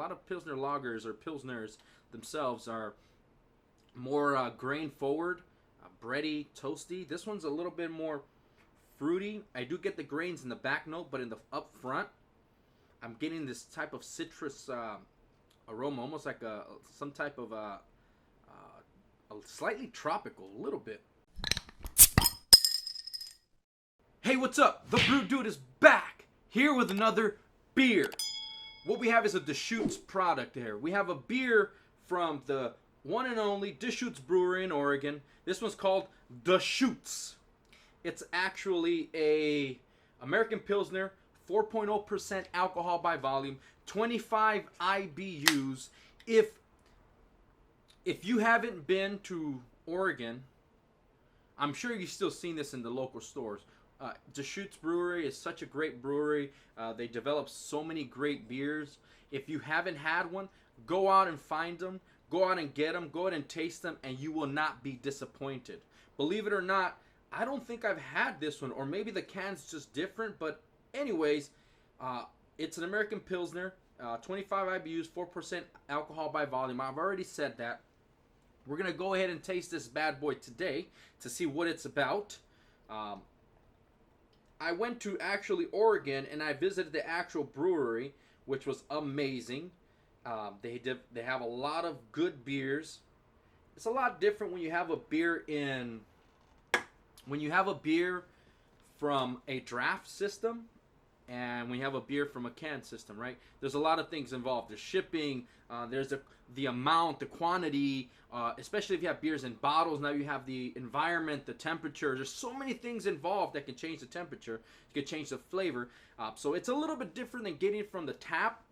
lot of Pilsner lagers or Pilsners themselves are more grain forward, bready, toasty. This one's a little bit more fruity. I do get the grains in the back note, but in the up front, I'm getting this type of citrus aroma, almost like some type of a slightly tropical, a little bit. Hey, what's up? The Brew Dude is back here with another beer. What we have is a Deschutes product here. We have a beer from the one and only Deschutes Brewery in Oregon. This one's called Deschutes. It's actually a American Pilsner, 4.0% alcohol by volume, 25 IBUs. If you haven't been to Oregon, I'm sure you've still seen this in the local stores. Deschutes Brewery is such a great brewery. They develop so many great beers. If you haven't had one, go out and find them. Go out and get them. Go out and taste them, and you will not be disappointed. Believe it or not, I don't think I've had this one, or maybe the can's just different. But anyways, it's an American Pilsner, 25 IBUs, 4% alcohol by volume. I've already said that. We're going to go ahead and taste this bad boy today to see what it's about. I went to actually Oregon and I visited the actual brewery, which was amazing. They have a lot of good beers. It's a lot different when you have a beer from a draft system and when you have a beer from a can system, right? There's a lot of things involved. There's shipping, there's the amount, the quantity, especially if you have beers in bottles. Now you have the environment, the temperature. There's so many things involved that can change the temperature. It can change the flavor. So it's a little bit different than getting it from the tap.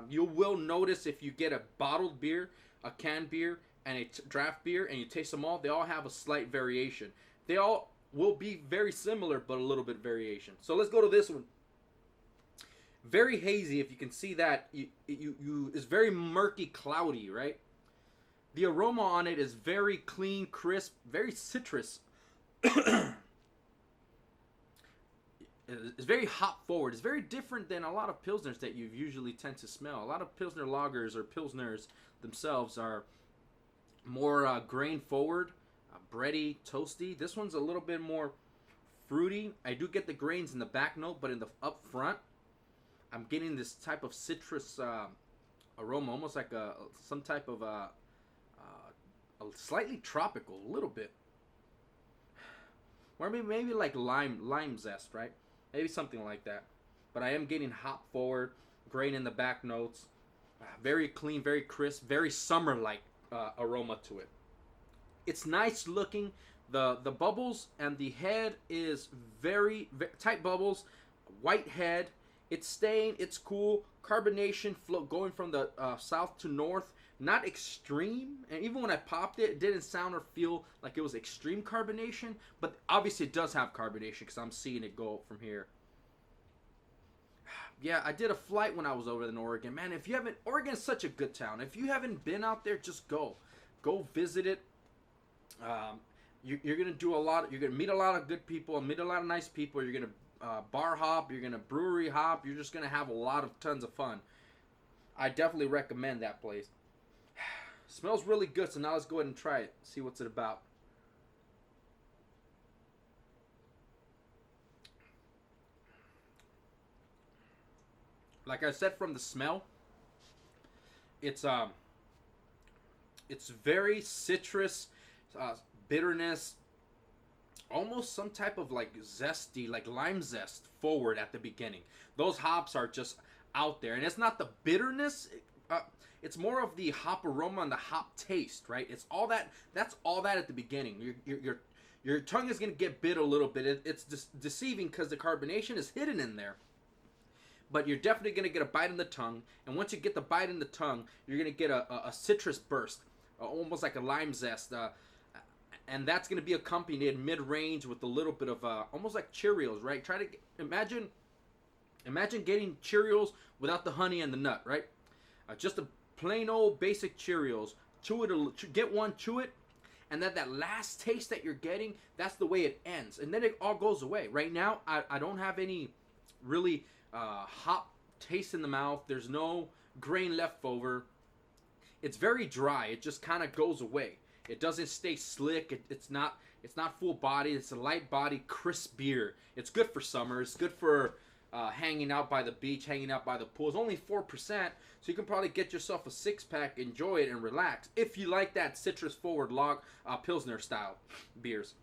You will notice if you get a bottled beer, a canned beer, and a draft beer, and you taste them all, they all have a slight variation. They all will be very similar, but a little bit variation. So let's go to this one. Very hazy, if you can see that. It's very murky, cloudy, right? The aroma on it is very clean, crisp, very citrus. It's very hop forward. It's very different than a lot of Pilsners that you usually tend to smell. A lot of Pilsner lagers or Pilsners themselves are more grain forward, bready, toasty. This one's a little bit more fruity. I do get the grains in the back note, but in the up front, I'm getting this type of citrus aroma, almost like some type of a slightly tropical, a little bit, or maybe like lime zest, right? Maybe something like that. But I am getting hop forward, grain in the back notes, very clean, very crisp, very summer-like aroma to it. It's nice looking. The bubbles and the head is very, very tight bubbles, white head. It's staying, it's cool. Carbonation flow going from the south to north. Not extreme. And even when I popped it, it didn't sound or feel like it was extreme carbonation. But obviously it does have carbonation because I'm seeing it go from here. Yeah, I did a flight when I was over in Oregon. Man, if you haven't, Oregon's such a good town. If you haven't been out there, just go. Go visit it. You're going to do a lot. You're going to meet a lot of good people and meet a lot of nice people. You're going to bar hop, you're gonna brewery hop, you're just gonna have a lot of tons of fun. I definitely recommend that place. Smells really good, so now let's go ahead and try it, see what's it about. Like I said, from the smell, it's very citrus, bitterness, almost some type of like zesty, like lime zest forward at the beginning. Those hops are just out there, and it's not the bitterness. It's more of the hop aroma and the hop taste, right? It's all that. That's all that at the beginning. Your tongue is gonna get bit a little bit. It's deceiving because the carbonation is hidden in there. But you're definitely gonna get a bite in the tongue, and once you get the bite in the tongue, you're gonna get a citrus burst, almost like a lime zest. And that's going to be accompanied mid-range with a little bit of almost like Cheerios, right? Try to imagine getting Cheerios without the honey and the nut, right? Just a plain old basic Cheerios. Chew it, get one, chew it, and then that last taste that you're getting, that's the way it ends, and then it all goes away. Right now, I don't have any really hop taste in the mouth. There's no grain left over. It's very dry. It just kind of goes away. It doesn't stay slick. It's not full body. It's a light body, crisp beer. It's good for summer. It's good for hanging out by the beach, hanging out by the pool. It's only 4%, so you can probably get yourself a 6-pack, enjoy it, and relax. If you like that citrus-forward Pilsner style beers.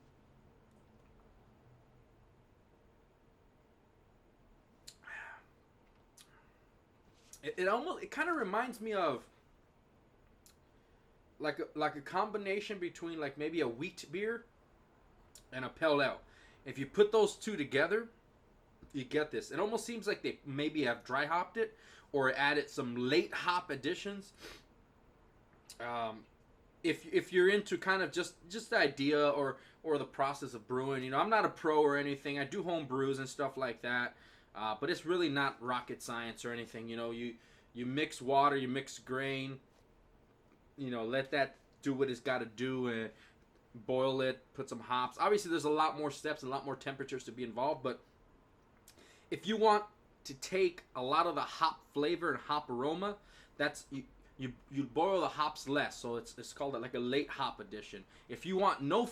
It kind of reminds me of like a combination between like maybe a wheat beer and a pale ale. If you put those two together, you get this. It almost seems like they maybe have dry hopped it or added some late hop additions. If you're into kind of just the idea or the process of brewing, you know, I'm not a pro or anything. I do home brews and stuff like that. But it's really not rocket science or anything. You know, you mix water, you mix grain, you know, let that do what it's got to do, and boil it, put some hops. Obviously, there's a lot more steps and a lot more temperatures to be involved, but if you want to take a lot of the hop flavor and hop aroma, that's you boil the hops less, so it's called like a late hop addition. If you want no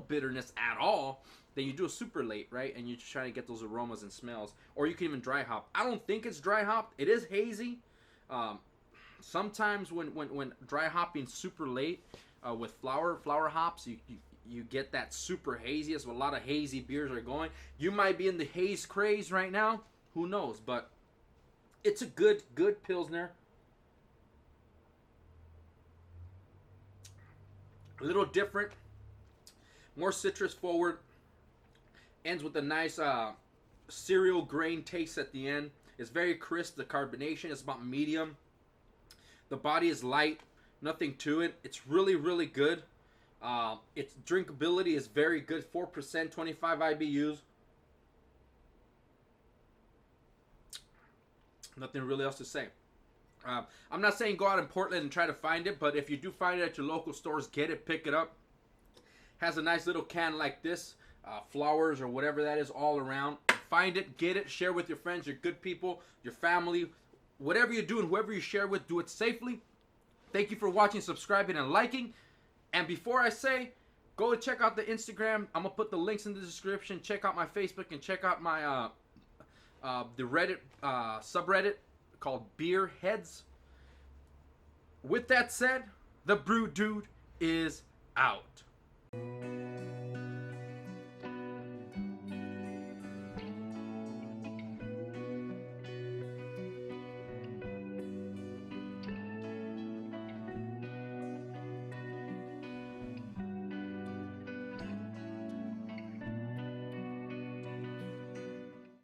bitterness at all, then you do a super late, right? And you just try to get those aromas and smells. Or you can even dry hop. I don't think it's dry hopped. It is hazy. Sometimes when dry hopping super late with flower hops, you get that super hazy. That's what a lot of hazy beers are going. You might be in the haze craze right now. Who knows? But it's a good Pilsner. A little different. More citrus forward. Ends with a nice cereal grain taste at the end. It's very crisp. The carbonation is about medium. The body is light. Nothing to it. It's really, really good. Its drinkability is very good. 4%, 25 IBUs. Nothing really else to say. I'm not saying go out in Portland and try to find it, but if you do find it at your local stores, get it, pick it up. Has a nice little can like this. Flowers or whatever that is all around. Find it, get it, share with your friends, your good people, your family. Whatever you do and whoever you share with, do it safely. Thank you for watching, subscribing, and liking. And before I say, go and check out the Instagram. I'm going to put the links in the description. Check out my Facebook and check out my the Reddit subreddit called Beer Heads. With that said, the Brew Dude is out.